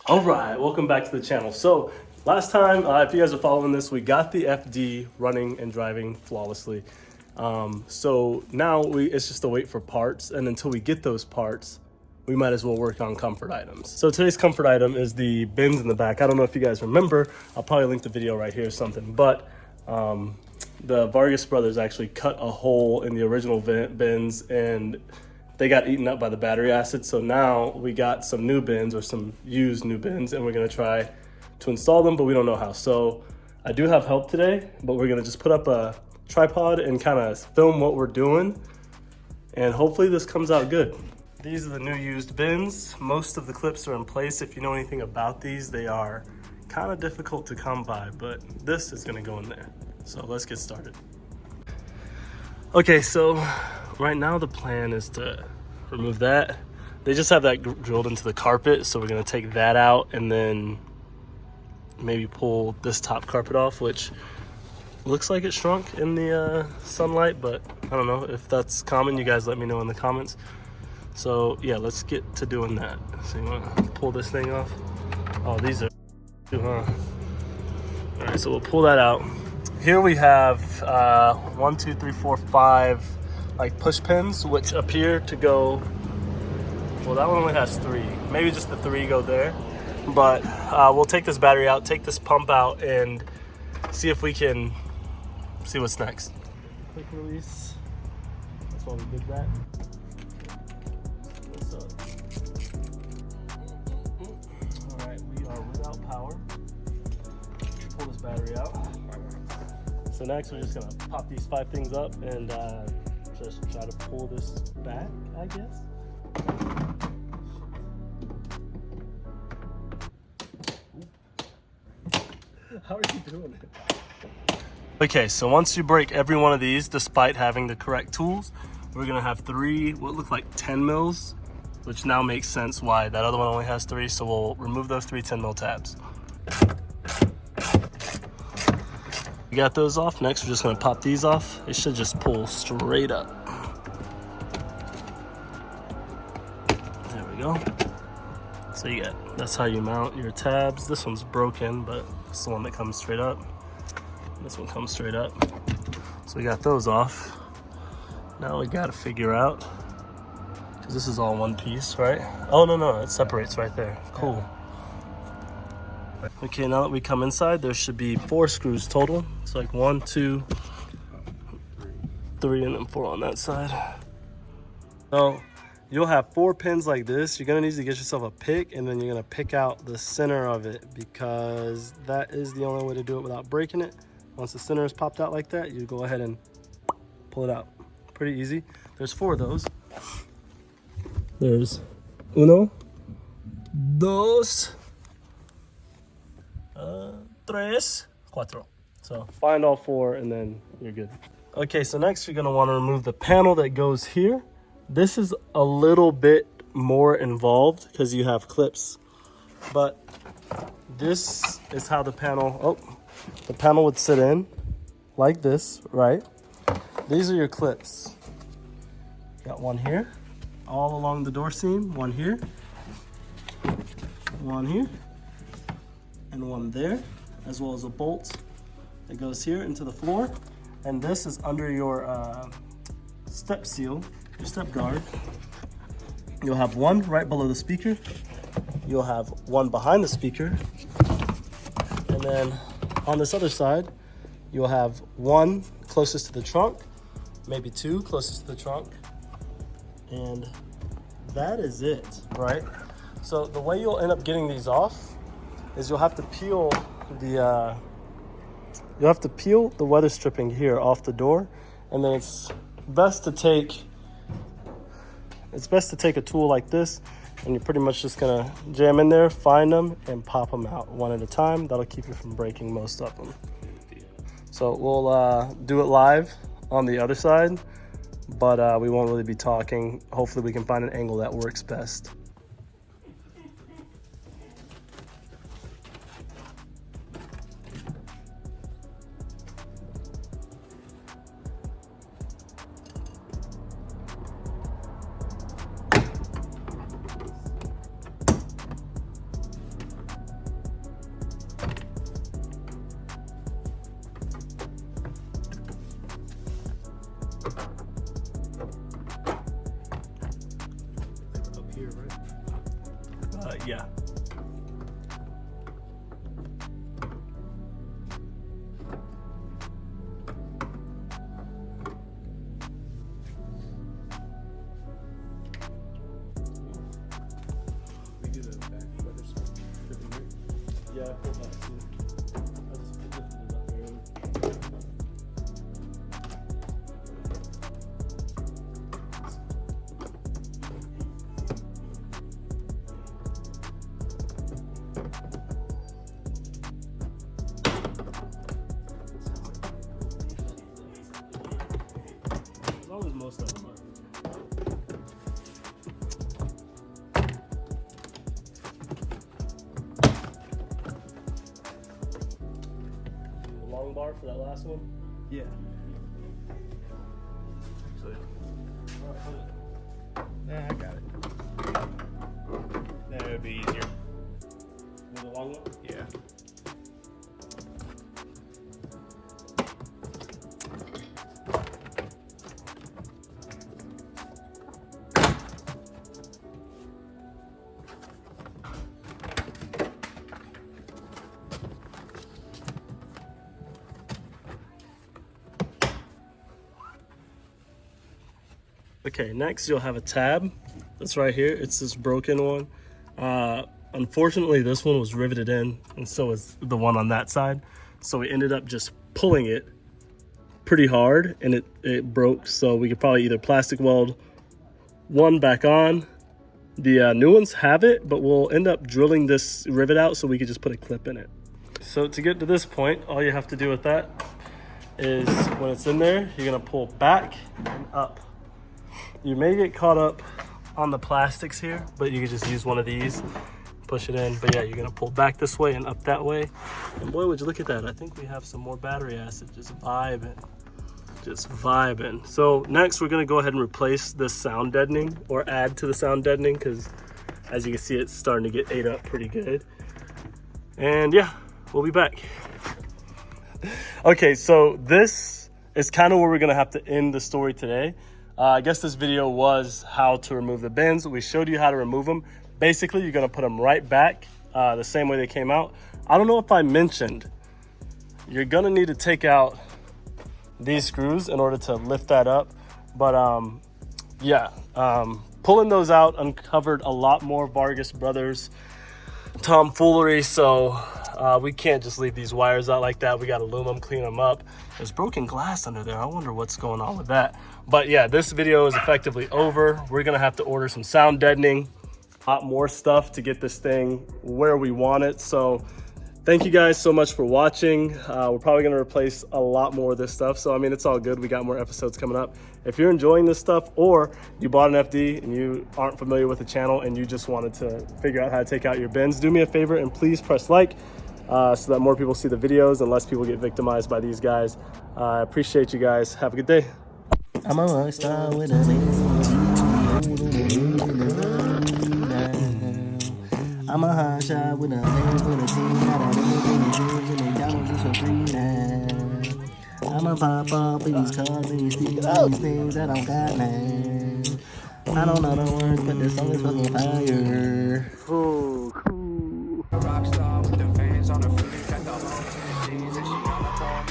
All right, welcome back to the channel. So last time, if you guys are following this, we got the FD running and driving flawlessly. So now it's just a wait for parts, and until we get those parts, we might as well work on comfort items. So today's comfort item is the bins in the back. I don't know if you guys remember, I'll probably link the video right here or something, but the Vargas Brothers actually cut a hole in the original bins and they got eaten up by the battery acid. So now we got some new bins, or some used new bins, and we're gonna try to install them, but we don't know how. So I do have help today, but we're gonna just put up a tripod and kind of film what we're doing, and hopefully this comes out good. These are the new used bins. Most of the clips are in place. If you know anything about these, they are kind of difficult to come by, but this is gonna go in there. So let's get started. Okay, so right now the plan is to remove that. They just have that drilled into the carpet, so we're gonna take that out and then maybe pull this top carpet off, which looks like it shrunk in the sunlight, but I don't know if that's common. You guys let me know in the comments. So yeah, let's get to doing that. So you wanna pull this thing off? Oh, these are too, huh? All right, so we'll pull that out. Here we have 1, 2, 3, 4, 5 like push pins, which appear to go, well, that one only has 3. Maybe just the 3 go there. But we'll take this battery out, take this pump out, and see if we can see what's next. Quick release. That's why we did that. All right, we are without power. Pull this battery out. So next we're just gonna pop these 5 things up and just try to pull this back, I guess. How are you doing it? Okay, so once you break every one of these, despite having the correct tools, we're gonna have 3, what look like 10 mils, which now makes sense why that other one only has 3. So we'll remove those 3 10 mil tabs. We got those off. Next, we're just gonna pop these off. It should just pull straight up. There we go. So that's how you mount your tabs. This one's broken, but it's the one that comes straight up. This one comes straight up. So we got those off. Now we gotta figure out, because this is all one piece, right? Oh, no, it separates right there. Cool. Okay, now that we come inside, there should be 4 screws total. It's like 1, 2, 3, and then 4 on that side. So you'll have 4 pins like this. You're gonna need to get yourself a pick, and then you're gonna pick out the center of it, because that is the only way to do it without breaking it. Once the center is popped out like that, you go ahead and pull it out. Pretty easy. There's 4 of those. There's 1, 2, 3, 4. So find all 4 and then you're good. Okay, so next you're gonna wanna remove the panel that goes here. This is a little bit more involved because you have clips, but this is how the panel would sit in like this, right? These are your clips. Got one here, all along the door seam, one here, and one there, as well as a bolt that goes here into the floor. And this is under your step seal, your step guard. You'll have one right below the speaker. You'll have one behind the speaker. And then on this other side, you'll have one closest to the trunk, maybe 2 closest to the trunk. And that is it, right? So the way you'll end up getting these off is you'll have to peel the weather stripping here off the door, and then it's best to take a tool like this, and you're pretty much just gonna jam in there, find them, and pop them out one at a time. That'll keep you from breaking most of them. So we'll do it live on the other side, but we won't really be talking. Hopefully we can find an angle that works best. Up here, right? Yeah. Yeah, I pulled that too. I just lifted it up there. As long as most of them are. Long bar for that last one? Yeah. Actually, Nah, I got it. That would be easier. with the long one? Yeah. Okay, next you'll have a tab that's right here. It's this broken one. Unfortunately, this one was riveted in, and so is the one on that side. So we ended up just pulling it pretty hard, and it broke. So we could probably either plastic weld one back on. The new ones have it, but we'll end up drilling this rivet out so we could just put a clip in it. So to get to this point, all you have to do with that is when it's in there, you're gonna pull back and up. You may get caught up on the plastics here, but you can just use one of these, push it in. But yeah, you're gonna pull back this way and up that way. And boy, would you look at that. I think we have some more battery acid just vibing. Just vibing. So next we're gonna go ahead and replace this sound deadening, or add to the sound deadening, because as you can see, it's starting to get ate up pretty good. And yeah, we'll be back. Okay, so this is kind of where we're gonna have to end the story today. I guess this video was how to remove the bins. We showed you how to remove them. Basically, you're gonna put them right back the same way they came out. I don't know if I mentioned, you're gonna need to take out these screws in order to lift that up. But yeah, pulling those out uncovered a lot more Vargas Brothers tomfoolery. So we can't just leave these wires out like that. We got to loom them, clean them up. There's broken glass under there. I wonder what's going on with that. But yeah, this video is effectively over. We're gonna have to order some sound deadening, a lot more stuff to get this thing where we want it. So thank you guys so much for watching. We're probably gonna replace a lot more of this stuff. So I mean, it's all good. We got more episodes coming up. If you're enjoying this stuff, or you bought an FD and you aren't familiar with the channel and you just wanted to figure out how to take out your bins, do me a favor and please press like so that more people see the videos and less people get victimized by these guys. I appreciate you guys. Have a good day. I'm a rock star with a I'm a hot shot with a lens with a team. Got a dreams and McDonald's just for free now. I'm a pop up in these cars and these things that I don't got now. I don't know the words, but this song is fucking fire. Oh, cool. Rockstar with the fans on the free, got the whole and she on the ball.